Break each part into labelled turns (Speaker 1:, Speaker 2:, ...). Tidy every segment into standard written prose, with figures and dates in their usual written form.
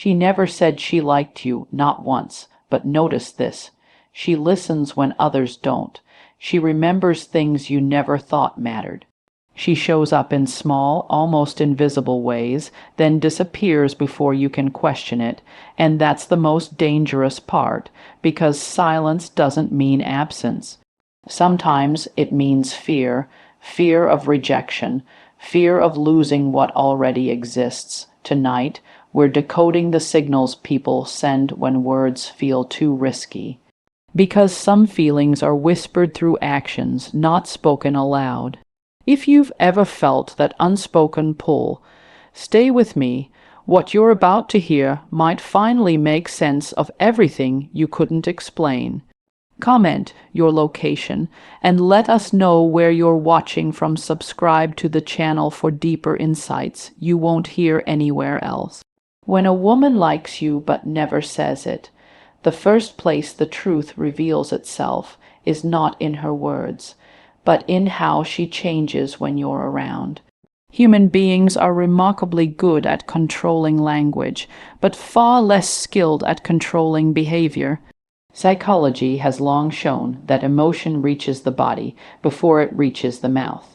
Speaker 1: She never said she liked you, not once, but notice this. She listens when others don't. She remembers things you never thought mattered. She shows up in small, almost invisible ways, then disappears before you can question it, and that's the most dangerous part, because silence doesn't mean absence. Sometimes it means fear, fear of rejection, fear of losing what already exists. Tonight, we're decoding the signals people send when words feel too risky. Because some feelings are whispered through actions, not spoken aloud. If you've ever felt that unspoken pull, stay with me. What you're about to hear might finally make sense of everything you couldn't explain. Comment your location and let us know where you're watching from. Subscribe to the channel for deeper insights you won't hear anywhere else. When a woman likes you but never says it, the first place the truth reveals itself is not in her words, but in how she changes when you're around. Human beings are remarkably good at controlling language, but far less skilled at controlling behavior. Psychology has long shown that emotion reaches the body before it reaches the mouth.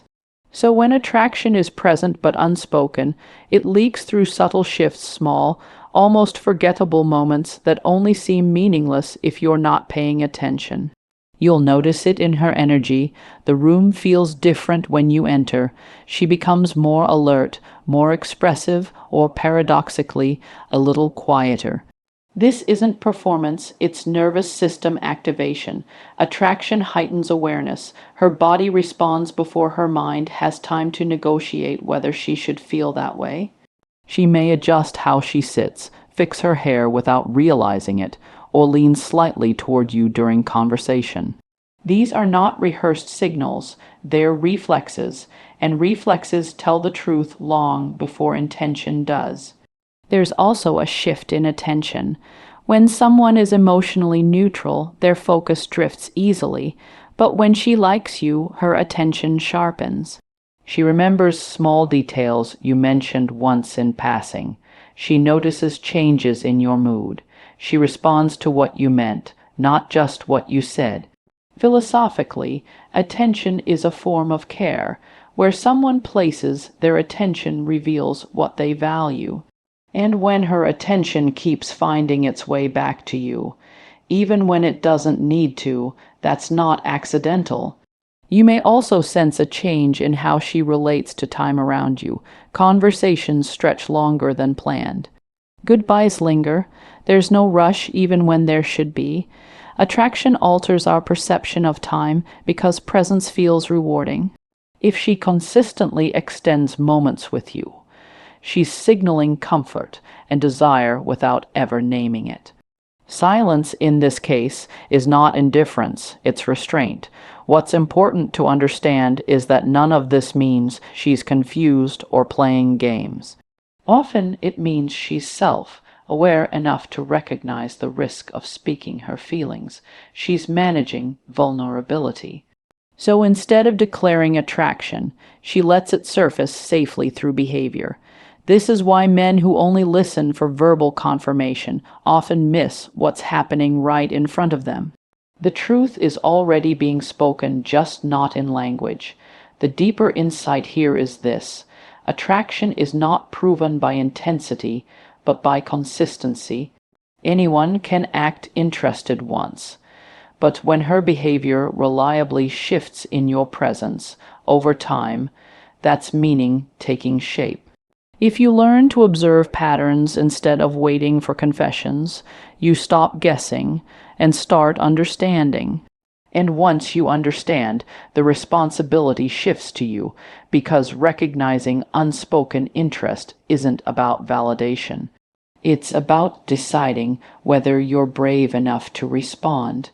Speaker 1: So when attraction is present but unspoken, it leaks through subtle shifts, small, almost forgettable moments that only seem meaningless if you're not paying attention. You'll notice it in her energy. The room feels different when you enter. She becomes more alert, more expressive, or paradoxically, a little quieter. This isn't performance, it's nervous system activation. Attraction heightens awareness. Her body responds before her mind has time to negotiate whether she should feel that way. She may adjust how she sits, fix her hair without realizing it, or lean slightly toward you during conversation. These are not rehearsed signals, they're reflexes, and reflexes tell the truth long before intention does. There's also a shift in attention. When someone is emotionally neutral, their focus drifts easily, but when she likes you, her attention sharpens. She remembers small details you mentioned once in passing. She notices changes in your mood. She responds to what you meant, not just what you said. Philosophically, attention is a form of care. Where someone places their attention reveals what they value. And when her attention keeps finding its way back to you, even when it doesn't need to, that's not accidental. You may also sense a change in how she relates to time around you. Conversations stretch longer than planned. Goodbyes linger. There's no rush even when there should be. Attraction alters our perception of time because presence feels rewarding. If she consistently extends moments with you, she's signaling comfort and desire without ever naming it. Silence in this case is not indifference, it's restraint. What's important to understand is that none of this means she's confused or playing games. Often it means she's self-aware enough to recognize the risk of speaking her feelings. She's managing vulnerability. So instead of declaring attraction, she lets it surface safely through behavior. This is why men who only listen for verbal confirmation often miss what's happening right in front of them. The truth is already being spoken, just not in language. The deeper insight here is this: attraction is not proven by intensity, but by consistency. Anyone can act interested once, but when her behavior reliably shifts in your presence over time, that's meaning taking shape. If you learn to observe patterns instead of waiting for confessions, you stop guessing and start understanding. And once you understand, the responsibility shifts to you, because recognizing unspoken interest isn't about validation. It's about deciding whether you're brave enough to respond.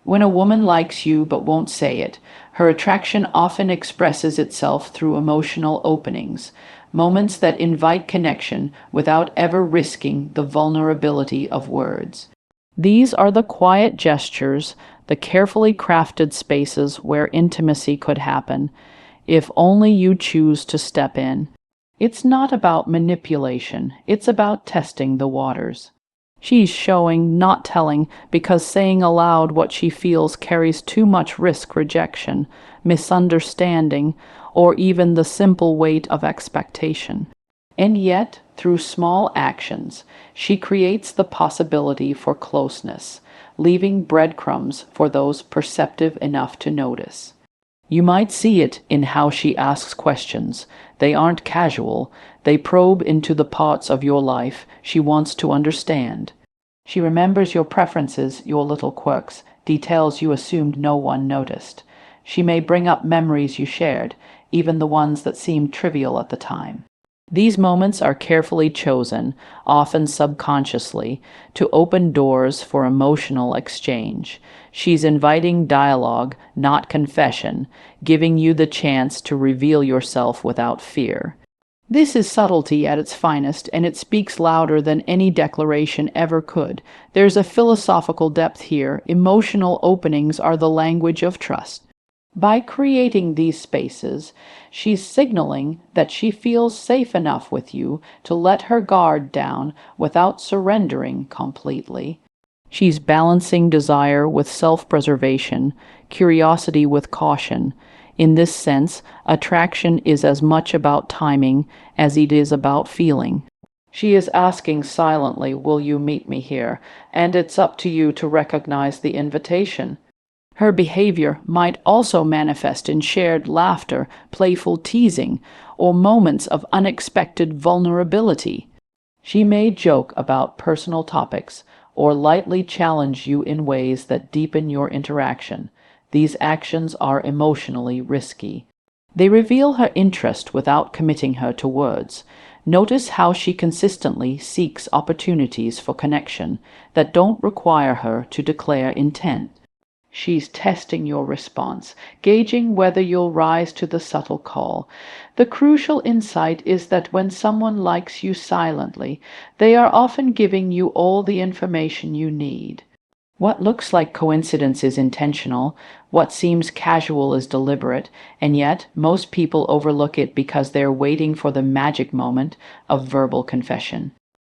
Speaker 1: When a woman likes you but won't say it, her attraction often expresses itself through emotional openings, moments that invite connection without ever risking the vulnerability of words. These are the quiet gestures, the carefully crafted spaces where intimacy could happen, if only you choose to step in. It's not about manipulation, it's about testing the waters. She's showing, not telling, because saying aloud what she feels carries too much risk rejection, misunderstanding, or even the simple weight of expectation. And yet, through small actions, she creates the possibility for closeness, leaving breadcrumbs for those perceptive enough to notice. You might see it in how she asks questions. They aren't casual, they probe into the parts of your life she wants to understand. She remembers your preferences, your little quirks, details you assumed no one noticed. She may bring up memories you shared, even the ones that seemed trivial at the time. These moments are carefully chosen, often subconsciously, to open doors for emotional exchange. She's inviting dialogue, not confession, giving you the chance to reveal yourself without fear. This is subtlety at its finest, and it speaks louder than any declaration ever could. There's a philosophical depth here. Emotional openings are the language of trust. By creating these spaces, she's signaling that she feels safe enough with you to let her guard down without surrendering completely. She's balancing desire with self-preservation, curiosity with caution. In this sense, attraction is as much about timing as it is about feeling. She is asking silently, "Will you meet me here?" And it's up to you to recognize the invitation. Her behavior might also manifest in shared laughter, playful teasing, or moments of unexpected vulnerability. She may joke about personal topics or lightly challenge you in ways that deepen your interaction. These actions are emotionally risky. They reveal her interest without committing her to words. Notice how she consistently seeks opportunities for connection that don't require her to declare intent. She's testing your response, gauging whether you'll rise to the subtle call. The crucial insight is that when someone likes you silently, they are often giving you all the information you need. What looks like coincidence is intentional, what seems casual is deliberate, and yet most people overlook it because they're waiting for the magic moment of verbal confession.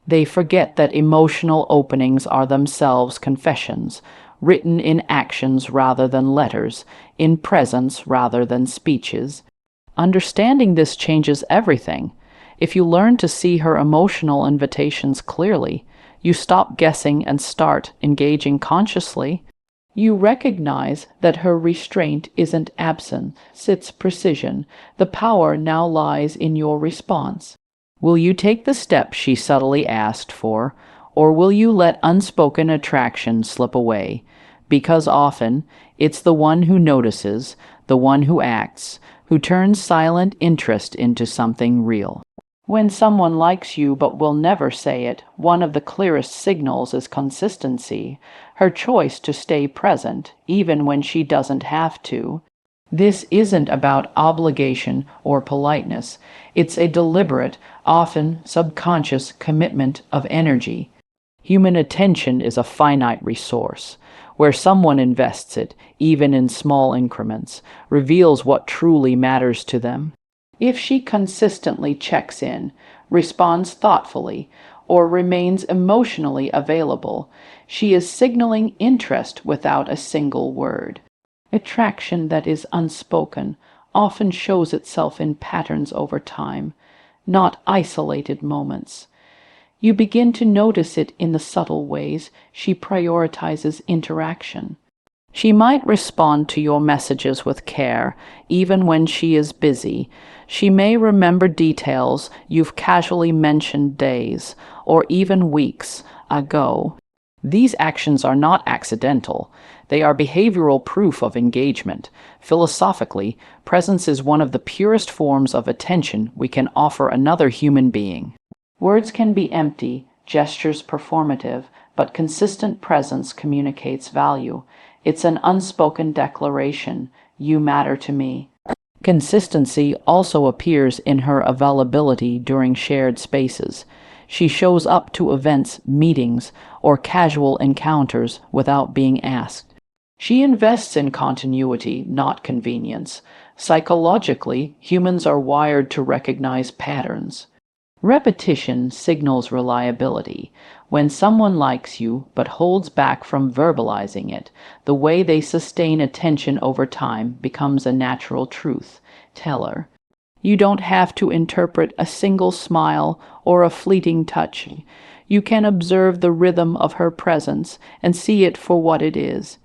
Speaker 1: They forget that emotional openings are themselves confessions, written in actions rather than letters, in presence rather than speeches. Understanding this changes everything. If you learn to see her emotional invitations clearly, you stop guessing and start engaging consciously. You recognize that her restraint isn't absence, it's precision. The power now lies in your response. Will you take the step she subtly asked for, or will you let unspoken attraction slip away? Because often, it's the one who notices, the one who acts, who turns silent interest into something real. When someone likes you but will never say it, one of the clearest signals is consistency, her choice to stay present, even when she doesn't have to. This isn't about obligation or politeness. It's a deliberate, often subconscious commitment of energy. Human attention is a finite resource. Where someone invests it, even in small increments, reveals what truly matters to them. If she consistently checks in, responds thoughtfully, or remains emotionally available, she is signaling interest without a single word. Attraction that is unspoken often shows itself in patterns over time, not isolated moments. You begin to notice it in the subtle ways she prioritizes interaction. She might respond to your messages with care, even when she is busy. She may remember details you've casually mentioned days, or even weeks, ago. These actions are not accidental. They are behavioral proof of engagement. Philosophically, presence is one of the purest forms of attention we can offer another human being. Words can be empty, gestures performative, but consistent presence communicates value. It's an unspoken declaration, "You matter to me." Consistency also appears in her availability during shared spaces. She shows up to events, meetings, or casual encounters without being asked. She invests in continuity, not convenience. Psychologically, humans are wired to recognize patterns. Repetition signals reliability. When someone likes you but holds back from verbalizing it, the way they sustain attention over time becomes a natural truth teller. You don't have to interpret a single smile or a fleeting touch. You can observe the rhythm of her presence and see it for what it is.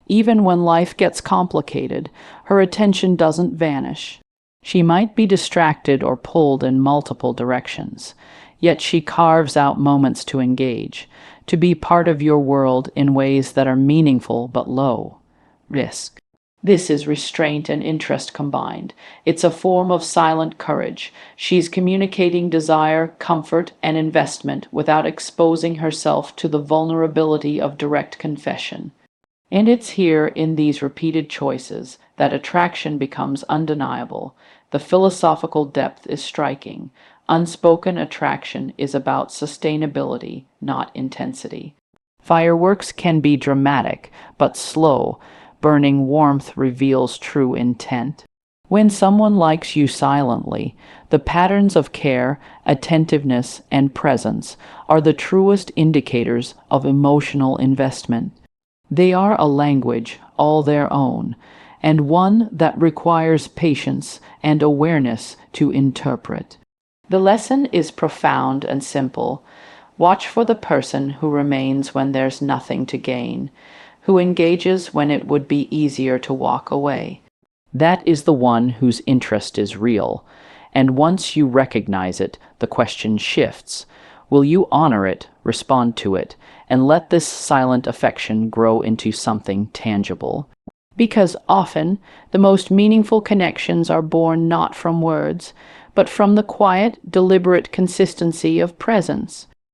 Speaker 1: Even when life gets complicated, her attention doesn't vanish. She might be distracted or pulled in multiple directions, yet she carves out moments to engage, to be part of your world in ways that are meaningful but low risk. This is restraint and interest combined. It's a form of silent courage. She's communicating desire, comfort, and investment without exposing herself to the vulnerability of direct confession. And it's here, in these repeated choices, that attraction becomes undeniable. The philosophical depth is striking. Unspoken attraction is about sustainability, not intensity. Fireworks can be dramatic, but slow. Burning warmth reveals true intent. When someone likes you silently, the patterns of care, attentiveness, and presence are the truest indicators of emotional investment. They are a language all their own, and one that requires patience and awareness to interpret. The lesson is profound and simple. Watch for the person who remains when there's nothing to gain, who engages when it would be easier to walk away. That is the one whose interest is real, and once you recognize it, the question shifts. Will you honor it, respond to it, and let this silent affection grow into something tangible? Because often, the most meaningful connections are born not from words, but from the quiet, deliberate consistency of presence.